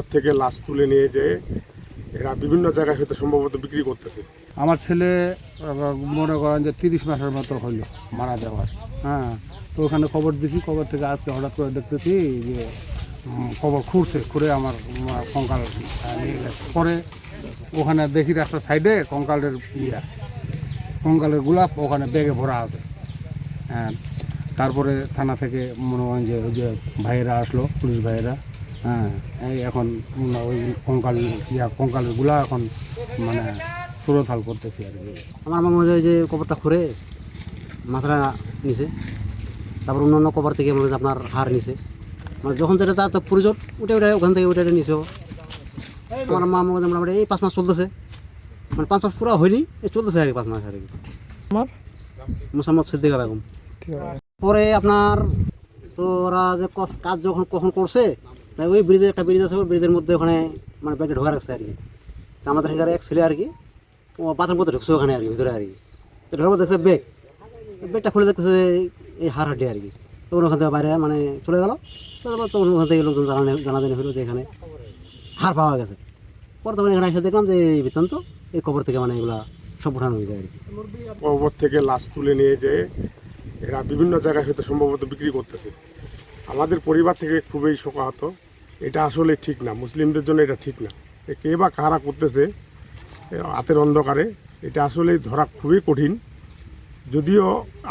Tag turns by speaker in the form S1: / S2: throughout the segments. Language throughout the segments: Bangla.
S1: কবর থেকে লাশ তুলে নিয়ে যেয়ে এরা বিভিন্ন জায়গায় হয়তো সম্ভবত বিক্রি করতেছে।
S2: আমার ছেলে মনে করেন যে 30 মাসের মতো হইল মারা যাওয়ার। হ্যাঁ, তো ওখানে খবর দিছি, খবর থেকে আজকে হঠাৎ করে দেখতেছি যে খবর খুঁড়ে আমার কঙ্কাল নিয়ে গেছে। পরে ওখানে দেখি রাস্তার সাইডে কঙ্কালের গোলাপ ওখানে ব্যাগে ভরা আছে। হ্যাঁ, তারপরে থানা থেকে মনে করেন যে ওই যে ভাইয়েরা আসলো, পুলিশ ভাইয়েরা। হ্যাঁ, এই এখন ওই কঙ্কালের গুলা এখন মানে সুরথাল করতেছি আর কি।
S3: আমার মনে হয় যে কবরটা খুঁড়ে মাথাটা নিছে, তারপর অন্যান্য কবর থেকে মনে হয় আপনার হার নিছে, মানে যখন যেটা তার তো প্রয়োজন ওখান থেকে ওটা নিছে। আমার মা মনে মোটামুটি এই 5 মাস চলতেছে, মানে 5 মাস পুরো হয়নি, এই চলতেছে আর কি 5 মাস আর কি।
S4: আমার
S3: মোসাম্মদ সিদ্দিকা বেগম। পরে আপনার তো ওরা যে কাজ কখন করছে, তাই ওই একটা ব্রিজ আছে, ওই ব্রিজের মধ্যে ওখানে মানে ব্যাগটা ঢোকা রাখছে আর কি। তা আমাদের এখানে এক ছেলে আর কি ও পাথরের মধ্যে ঢুকছে ওখানে আর কি, ভিতরে আর কি। তো ঢোকার মধ্যে দেখছে ব্যাগটা খুলে দেখতেছে এই হাড় আর কি। তখন ওখান থেকে বাইরে মানে চলে গেল। তখন ওখান থেকে লোকজন জানাজানি হলো যে এখানে হাড় পাওয়া গেছে। পরে তখন এখানে এসে দেখলাম যে এই বৃত্তান্ত এই কবর থেকে মানে এগুলা সব উঠানো হয়ে যায় আর কি।
S1: কবর থেকে লাশ তুলে নিয়ে যেয়ে এরা বিভিন্ন জায়গায় হয়তো সম্ভবত বিক্রি করতেছে। আমাদের পরিবার থেকে খুবই শোকাহত। এটা আসলে ঠিক না, মুসলিমদের জন্য এটা ঠিক না। কে বা কারা করতেছে হাতের অন্ধকারে, এটা আসলে ধরা খুবই কঠিন। যদিও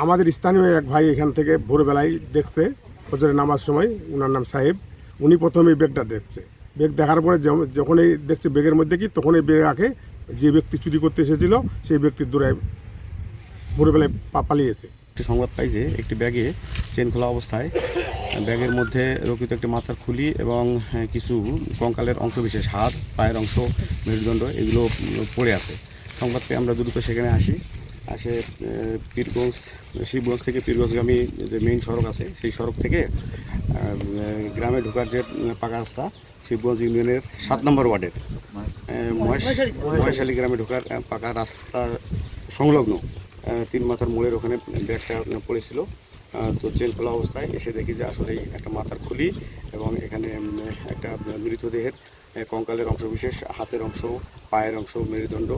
S1: আমাদের স্থানীয় এক ভাই এখান থেকে ভোরবেলায় দেখছে, ফজরের নামাজ সময়, ওনার নাম সাহেব। উনি প্রথমেই ব্যাগটা দেখছে। ব্যাগ দেখার পরে যখনই দেখছে ব্যাগের মধ্যে কি, তখন এই ব্যাগ রাখে যে ব্যক্তি চুরি করতে এসেছিল সেই ব্যক্তির দৌড়ায় ভোরবেলায় পালিয়েছে।
S5: একটি সংবাদ পাই যে একটি ব্যাগে চেন খোলা অবস্থায় ব্যাগের মধ্যে রক্ষিত একটি মাথার খুলি এবং কিছু কঙ্কালের অংশবিশেষ, হাত, পায়ের অংশ, মেরুদণ্ড এগুলো পড়ে আছে। সংবাদ পেয়ে আমরা দ্রুত সেখানে আসে শিবগঞ্জ থেকে পীরগঞ্জগামী যে মেইন সড়ক আছে, সেই সড়ক থেকে গ্রামে ঢোকার যে পাকা রাস্তা, শিবগঞ্জ ইউনিয়নের 7 নম্বর ওয়ার্ডের মহেশালী গ্রামে ঢোকার পাকা রাস্তা সংলগ্ন 3 মাথার মোড়ের ওখানে ব্যাগটা পড়েছিল। তো চেন খোলা অবস্থায় এসে দেখি যে আসলেই একটা মাথার খুলি এবং এখানে একটা মৃতদেহের কঙ্কালের অংশবিশেষ, হাতের অংশ, পায়ের অংশ, মেরুদণ্ড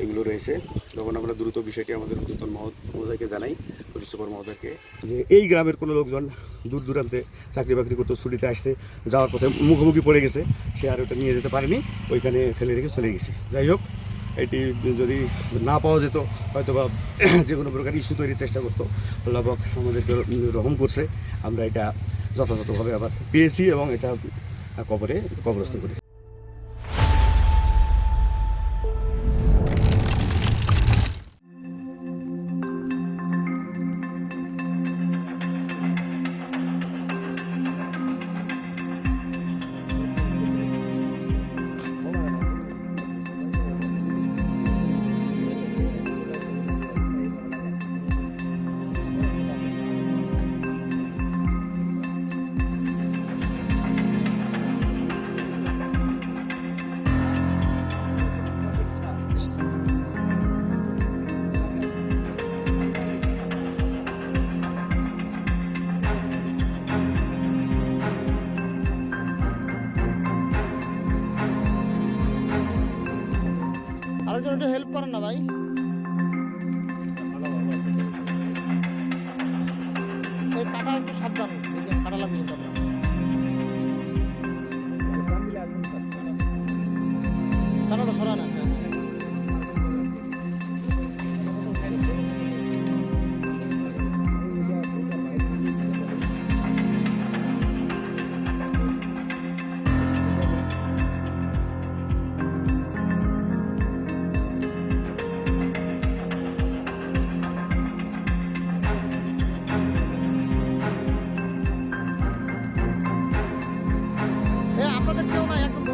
S5: এগুলো রয়েছে। তখন আমরা দ্রুত বিষয়টি আমাদের উদ্যোতন মহোদয়কে জানাই, পুলিশ সুপার মহোদয়কে, যে এই গ্রামের কোনো লোকজন দূর দূরান্তে চাকরি বাকরি করতে ছুটিতে আসছে, যাওয়ার পথে মুখোমুখি পড়ে গেছে, সে আর ওটা নিয়ে যেতে পারেনি, ওইখানে ফেলে রেখে চলে গেছে। যাই হোক, এটি যদি না পাওয়া যেত হয়তো বা যে কোনো প্রকার ইস্যু তৈরির চেষ্টা করতো। আল্লাহ পাক আমাদেরকে রহম করছে, আমরা এটা যথাযথভাবে আবার পেয়েছি এবং এটা কবরস্থ করেছি।
S4: আরেকজন একটু হেল্প করেন না ভাই। এই কাটা একটু সাবধান, দেখেন কাটা লাগবে কিন্তু আপনার। কাটাটা সরা না। হ্যাঁ, আপনাদের কেউ না, একদম